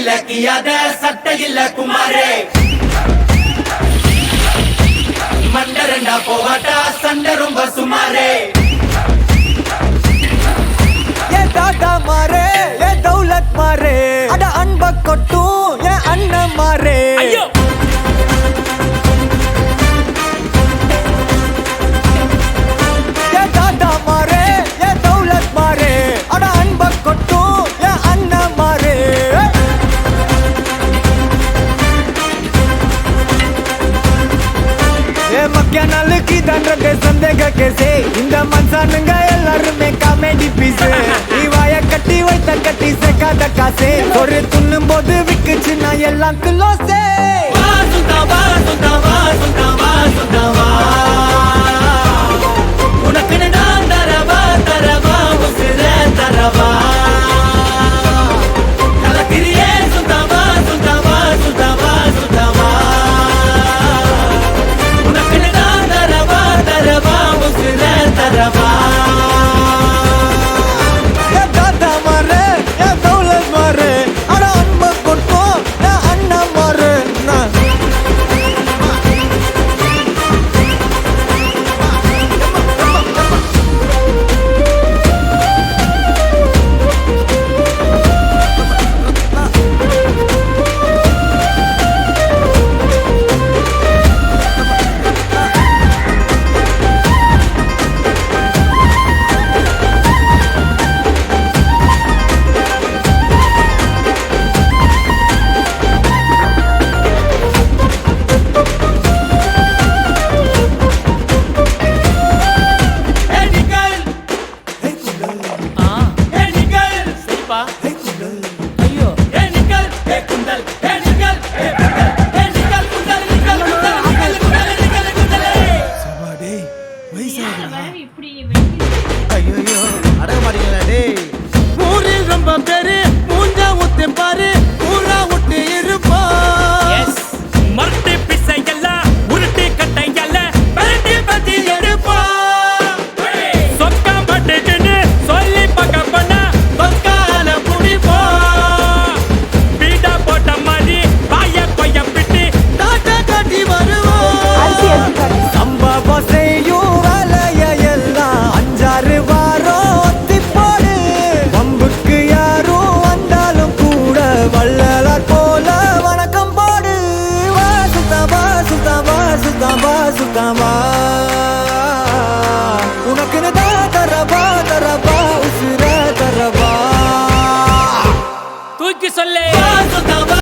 இல்ல கியாத சட்டை இல்ல குமாரே மண்டரண்டா போவாட்டா சண்டை ரொம்ப சுமாரே ஏ தாத்தா மாரே ஏ தௌலத் மாரே அட அன்ப கொட்டும் ஏ அண்ணன் மாரே ஏ தாத்தா மாரே ஏ தௌலத் மாரே அட அன்ப கொட்டும் ஏ அண்ணன் மாரே ஏ மக்கிய நாளுக்கு தண்டத்தை சந்தேக கேசே இந்த மனுஷனுங்க எல்லாருமே காமெடி பீஸ் நீ வாய கட்டி வைத்த கட்டி சேர்க்காத காசே ஒரு துண்ணும் போது விக்குச்சுன்னா எல்லாம் கிலோசே சுந்தாவா சுந்தாவா சுந்தாவா சுந்தாவா உனக்குன்னு நான் தரவா தரவா உசிர தரவா கலக்கிறியே சுந்தாவா சுந்தாவா சுந்தாவா சுந்தாவா உனக்குன்னு நான் தரவா தரவா உசிர தரவா ஏ தாத்தா மாரே ஏ தௌலத் மாரே அட அன்ப கொட்டும் ஏ அண்ணன் மாரே ஐயோ அடக மாட்டீங்களா டேய் ஊரில் ரொம்ப பேரு மூஞ்சா ஊத்தி பாரு ஊரா விட்டு இருப்பா மரட்டு பிசையெல்லாம் உருட்டு கட்டையெல்லாம் பரட்டி பத்தி எடுப்பா சொக்கா பட்டுக்குன்னு சொல்லி பக்க பண்ணா சொக்கால குடிப்பா பீடா போட்ட மாதிரி வாய கொய்ய பிட்டு தாத்தா காட்டி வருவோம் சம்பவம் செய்யும் வேலைய எல்லாம் அஞ்சாறு வாரம் ஒத்தி போடு வம்புக்கு யாரும் வந்தாலும் கூட வள்ளலார் போல வணக்கம் போடு வா சுத்தமா சுத்தமா சுத்தமா சுத்தமா